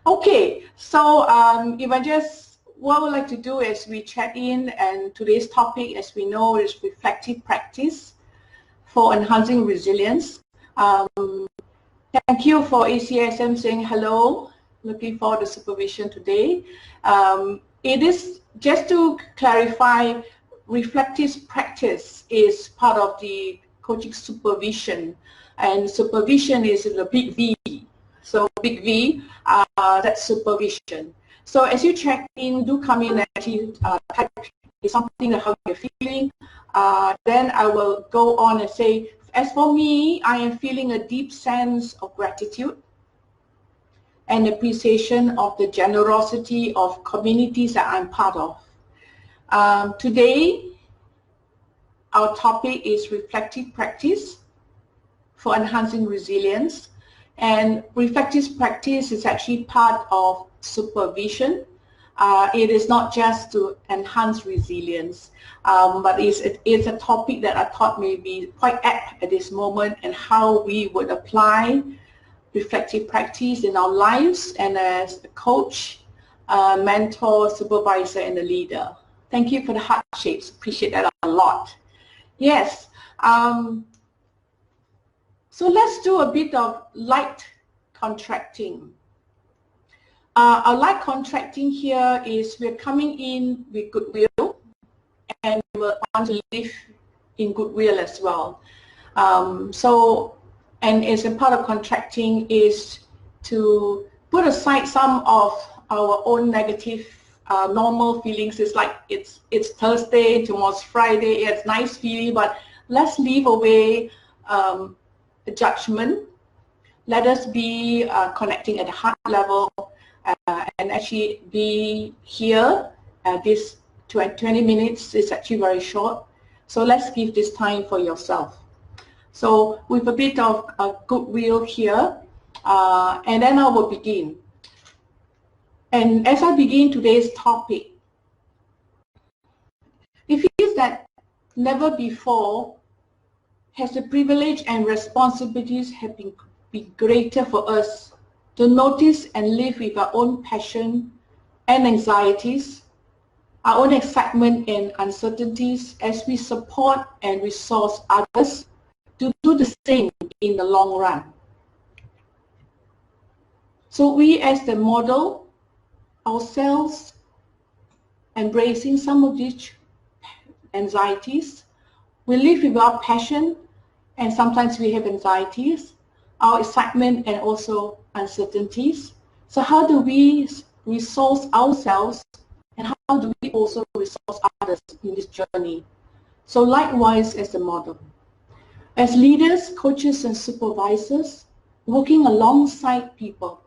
Okay, so what I would like to do is we check in, and today's topic, as we know, is reflective practice for enhancing resilience. Thank you for ACSM saying hello. Looking forward to supervision today. It is, just to clarify, reflective practice is part of the coaching supervision, and supervision is the big V. So big V, that's supervision. So as you check in, do come in and actually type something how you're feeling. Then I will go on and say, as for me, I am feeling a deep sense of gratitude and appreciation of the generosity of communities that I'm part of. Today, our topic is reflective practice for enhancing resilience. And reflective practice is actually part of supervision. It is not just to enhance resilience, but it's a topic that I thought may be quite apt at this moment, and how we would apply reflective practice in our lives and as a coach, mentor, supervisor, and a leader. Thank you for the heart shapes. Appreciate that a lot. Yes. So let's do a bit of light contracting. Our light contracting here is we're coming in with goodwill, and we want to live in goodwill as well. And as a part of contracting is to put aside some of our own negative normal feelings. It's like it's Thursday, tomorrow's Friday, it's nice feeling, but let's leave away judgment. Let us be connecting at the heart level and actually be here. This 20 minutes is actually very short, so let's give this time for yourself. So with a bit of goodwill here, and then I will begin. And as I begin today's topic, it feels that never before has the privilege and responsibilities have been greater for us to notice and live with our own passion and anxieties, our own excitement and uncertainties, as we support and resource others to do the same in the long run. So we, as the model, ourselves embracing some of these anxieties, we live with our passion, and sometimes we have anxieties, our excitement, and also uncertainties. So how do we resource ourselves, and how do we also resource others in this journey? So likewise as the model. As leaders, coaches, and supervisors, working alongside people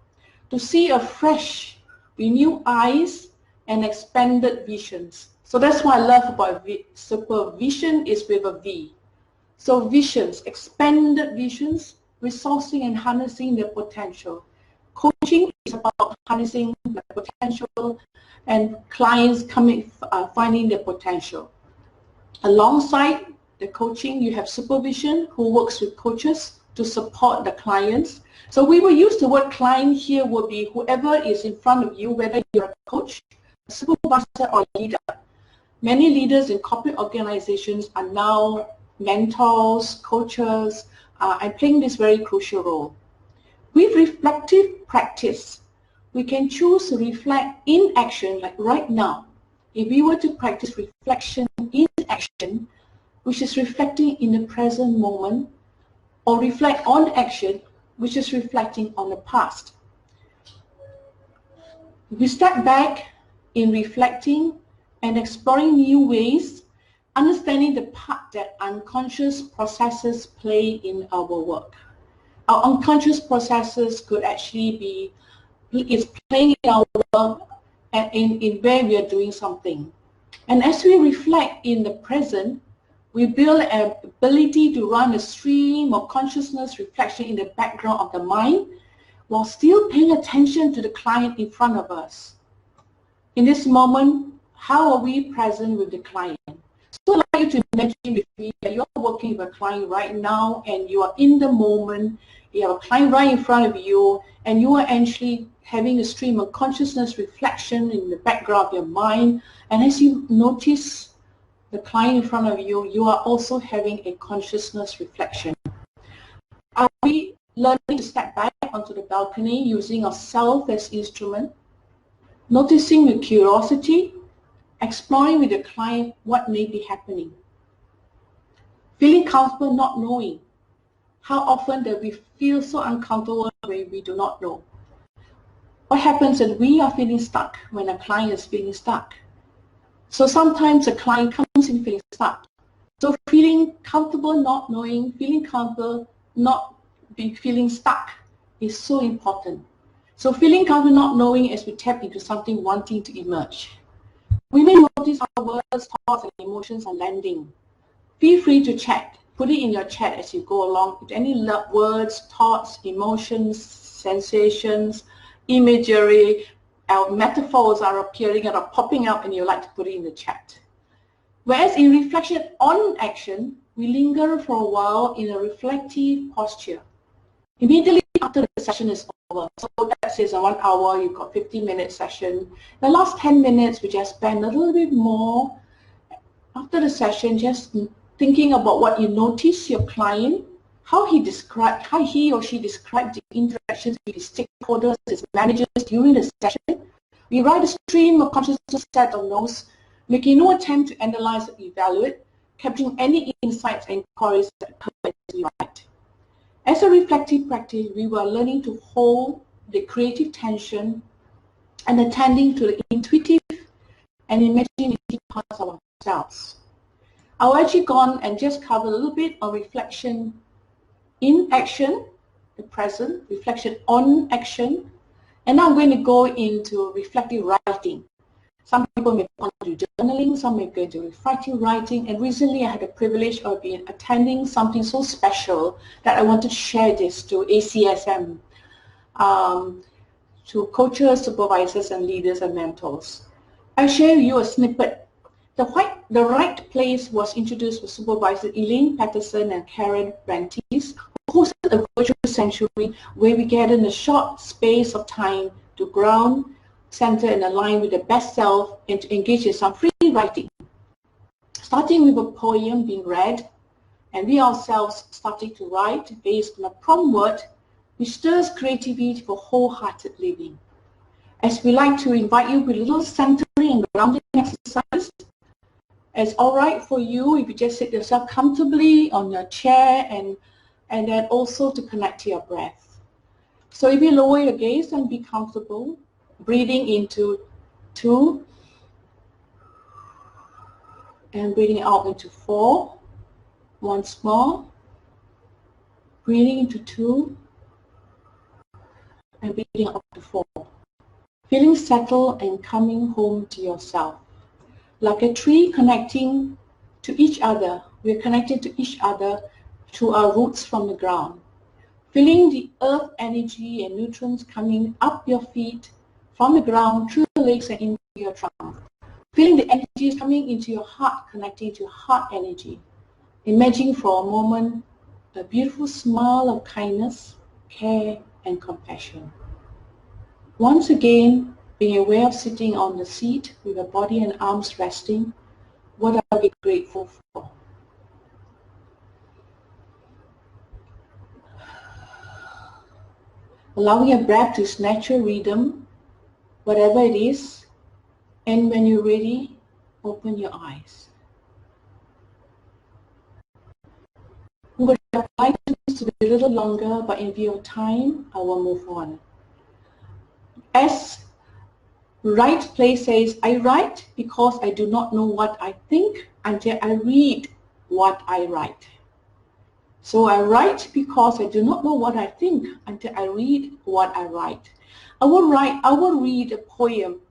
to see afresh, renewed eyes, and expanded visions. So that's what I love about supervision is with a V. So visions, expanded visions, resourcing and harnessing their potential. Coaching is about harnessing their potential, and clients finding their potential. Alongside the coaching, you have supervision, who works with coaches to support the clients. So we will use the word client here will be whoever is in front of you, whether you're a coach, a supervisor, or leader. Many leaders in corporate organizations are now mentors, coaches, and playing this very crucial role. With reflective practice, we can choose to reflect in action, like right now. If we were to practice reflection in action, which is reflecting in the present moment, or reflect on action, which is reflecting on the past. We step back in reflecting and exploring new ways, understanding the part that unconscious processes play in our work. Our unconscious processes could actually be, it's playing in our work and in where we are doing something. And as we reflect in the present, we build an ability to run a stream of consciousness reflection in the background of the mind, while still paying attention to the client in front of us. In this moment, how are we present with the client? So I'd like you to imagine with me that you're working with a client right now and you are in the moment, you have a client right in front of you, and you are actually having a stream of consciousness reflection in the background of your mind, and as you notice the client in front of you, you are also having a consciousness reflection. Are we learning to step back onto the balcony using ourselves as instrument, noticing with curiosity, exploring with the client what may be happening, feeling comfortable not knowing? How often do we feel so uncomfortable when we do not know? What happens is we are feeling stuck when a client is feeling stuck. So sometimes a client comes in feeling stuck. So feeling comfortable not knowing, feeling comfortable not be feeling stuck is so important. So feeling comfortable not knowing as we tap into something wanting to emerge. We may notice our words, thoughts, and emotions are landing. Feel free to chat. Put it in your chat as you go along. If any words, thoughts, emotions, sensations, imagery, metaphors are appearing and are popping up and you like to put it in the chat. Whereas in reflection on action, we linger for a while in a reflective posture. Immediately after the session is over, so that says in 1 hour, you've got 50-minute session. The last 10 minutes, we just spend a little bit more after the session, just thinking about what you notice your client, how he or she described the interactions with his stakeholders, his managers during the session. We write a stream of consciousness set of notes, making no attempt to analyze or evaluate, capturing any insights and inquiries that occur as we write. As a reflective practice, we were learning to hold the creative tension and attending to the intuitive and imaginative parts of ourselves. I'll actually gone and just cover a little bit on reflection in action, the present, reflection on action, and now I'm going to go into reflective writing. Some people may want to do journaling, some may go into reflective writing, and recently I had the privilege of being attending something so special that I wanted to share this to ACSM, to coaches, supervisors, and leaders and mentors. I'll share with you a snippet. The Right Place was introduced with Supervisor Elaine Patterson and Karen Rentis, who hosted a virtual sanctuary where we gather in a short space of time to ground, center, and align with the best self and to engage in some free writing. Starting with a poem being read, and we ourselves starting to write based on a prompt word which stirs creativity for wholehearted living. As we like to invite you with a little centering and grounding exercise, it's all right for you if you just sit yourself comfortably on your chair and then also to connect to your breath. So if you lower your gaze and be comfortable, breathing into 2 and breathing out into 4. Once more, breathing into 2 and breathing out to 4. Feeling settled and coming home to yourself. Like a tree connecting to each other, we're connected to each other through our roots from the ground. Feeling the earth energy and nutrients coming up your feet, from the ground, through the legs and into your trunk. Feeling the energies coming into your heart, connecting to your heart energy. Imagine for a moment a beautiful smile of kindness, care, and compassion. Once again, being aware of sitting on the seat with your body and arms resting, what are we grateful for? Allowing your breath to its natural rhythm, whatever it is, and when you're ready, open your eyes. I'm going to apply this to be a little longer, but in view of time, I will move on. As Right Place says, I write because I do not know what I think until I read what I write. So I write because I do not know what I think until I read what I write. I will read a poem,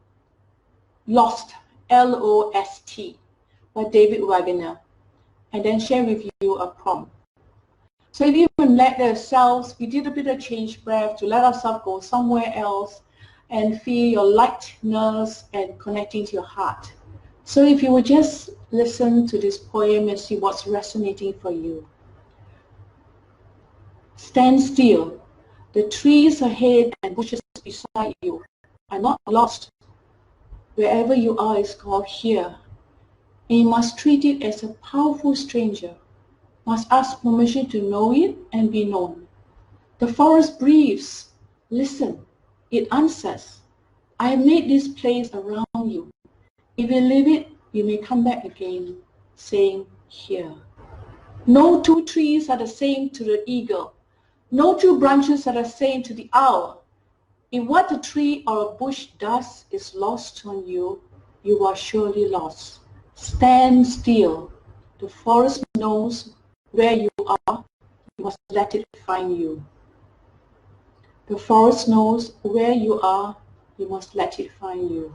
Lost, L-O-S-T, by David Wagner, and then share with you a prompt. So if you can let ourselves, we did a bit of change breath to let ourselves go somewhere else and feel your lightness and connecting to your heart. So if you would just listen to this poem and see what's resonating for you. Stand still. The trees ahead and bushes beside you are not lost. Wherever you are is called here. And you must treat it as a powerful stranger. Must ask permission to know it and be known. The forest breathes. Listen. It answers. I have made this place around you. If you leave it, you may come back again, saying, here. No two trees are the same to the eagle. No two branches are the same to the owl. If what the tree or a bush does is lost on you, you are surely lost. Stand still. The forest knows where you are. You must let it find you. The forest knows where you are. You must let it find you.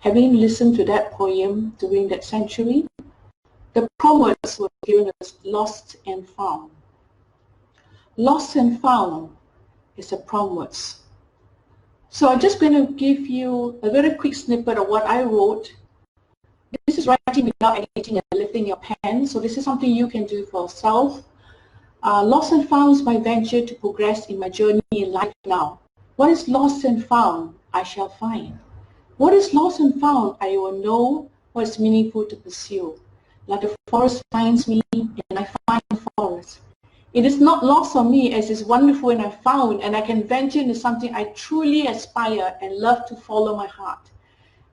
Having listened to that poem during that century, the proverbs were given as lost and found. Lost and found is a proverbs. So I'm just going to give you a very quick snippet of what I wrote. This is writing without editing and lifting your pen, so this is something you can do for yourself. Lost and found is my venture to progress in my journey in life now. What is lost and found, I shall find. What is lost and found, I will know what is meaningful to pursue. Like the forest finds me, and I find the forest. It is not lost on me as is wonderful and I found, and I can venture into something I truly aspire and love to follow my heart.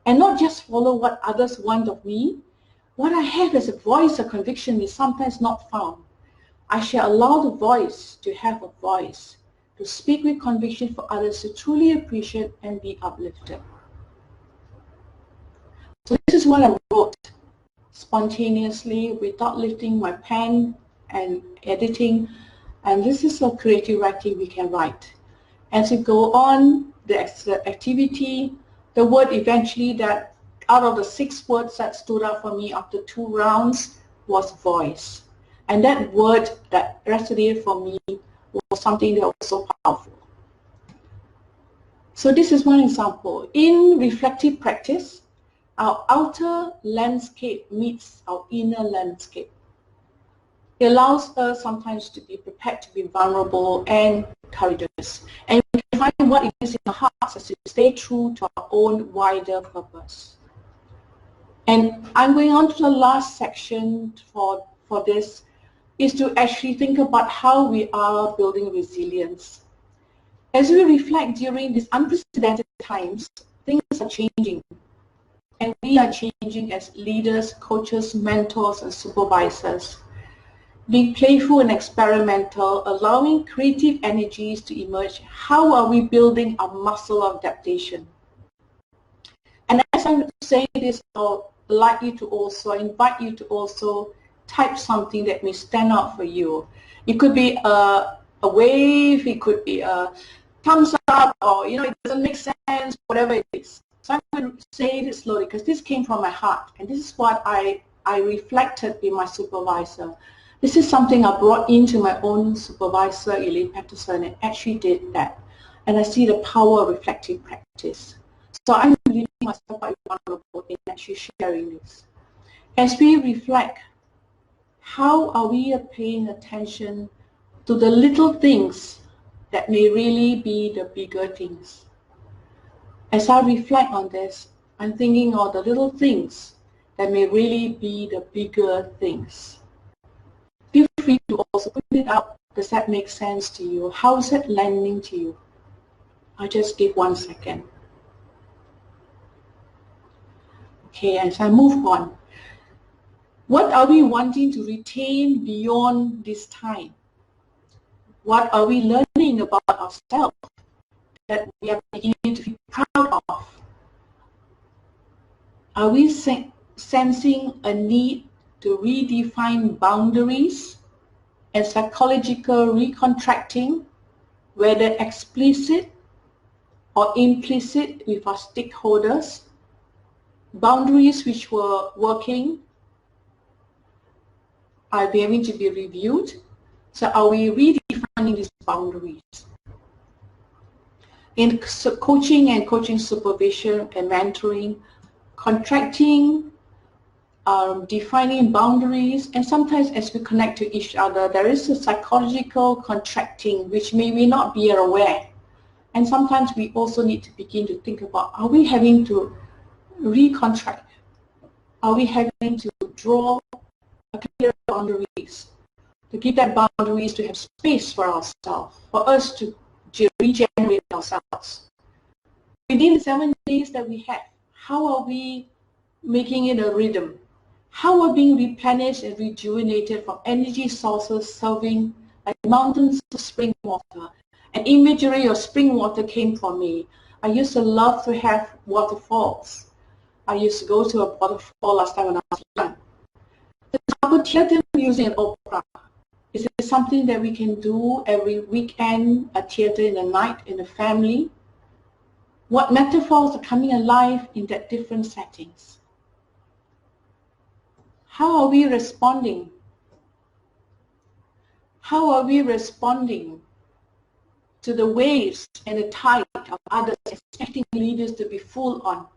And not just follow what others want of me. What I have as a voice or conviction is sometimes not found. I shall allow the voice to have a voice, to speak with conviction for others to truly appreciate and be uplifted. So this is what I wrote spontaneously without lifting my pen and editing, and this is a creative writing we can write. As we go on, the activity, the word eventually that out of the 6 words that stood out for me after 2 rounds was voice. And that word that resonated for me was something that was so powerful. So this is one example. In reflective practice, our outer landscape meets our inner landscape. It allows us sometimes to be prepared to be vulnerable and courageous. And we can find what it is in our hearts as we stay true to our own wider purpose. And I'm going on to the last section for this, is to actually think about how we are building resilience. As we reflect during these unprecedented times, things are changing. And we are changing as leaders, coaches, mentors, and supervisors. Being playful and experimental, allowing creative energies to emerge. How are we building our muscle of adaptation? And as I'm saying this, I'd like you to also, invite you to also type something that may stand out for you. It could be a wave, it could be a thumbs up, or it doesn't make sense, whatever it is. So I'm going to say it slowly because this came from my heart, and this is what I reflected in my supervisor. This is something I brought into my own supervisor, Elaine Patterson, and actually did that. And I see the power of reflective practice. So I'm leaving myself quite vulnerable in actually sharing this. As we reflect, how are we paying attention to the little things that may really be the bigger things? As I reflect on this, I'm thinking of the little things that may really be the bigger things. Feel free to also put it out. Does that make sense to you? How is it landing to you? I'll just give 1 second. Okay, as I move on. What are we wanting to retain beyond this time? What are we learning about ourselves that we are beginning to be proud of? Are we sensing a need to redefine boundaries and psychological recontracting, whether explicit or implicit with our stakeholders? Boundaries which were working are going to be reviewed. So are we redefining these boundaries? In coaching and coaching supervision and mentoring, contracting, defining boundaries, and sometimes as we connect to each other, there is a psychological contracting which may we not be aware. And sometimes we also need to begin to think about, are we having to recontract? Are we having to draw a clear boundaries? To keep that boundaries, to have space for ourselves, for us to regenerate ourselves. Within the 7 days that we have, how are we making it a rhythm? How are we being replenished and rejuvenated from energy sources serving like mountains of spring water? An imagery of spring water came from me. I used to love to have waterfalls. I used to go to a waterfall last time when I was young. For example, theatre, music, and opera. Is it something that we can do every weekend, a theatre in the night, in the family? What metaphors are coming alive in that different settings? How are we responding? How are we responding to the waves and the tide of others expecting leaders to be full on?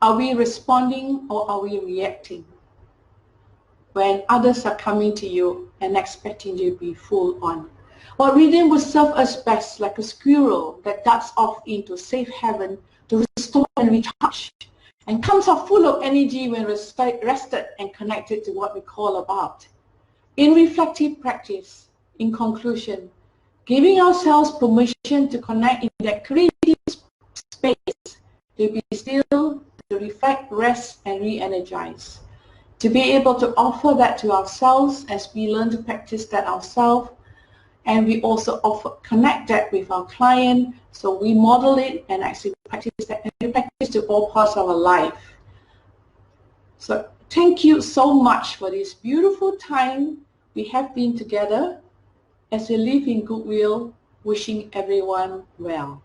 Are we responding or are we reacting when others are coming to you and expecting you to be full on? What rhythm will serve us best, like a squirrel that darts off into safe haven to restore and recharge, and comes out full of energy when rested and connected to what we call about. In reflective practice, in conclusion, giving ourselves permission to connect in that creative space, to be still, to reflect, rest, and re-energize. To be able to offer that to ourselves as we learn to practice that ourselves, and we also connect that with our client, so we model it and actually practice that, and we practice to all parts of our life. So thank you so much for this beautiful time we have been together as we live in goodwill, wishing everyone well.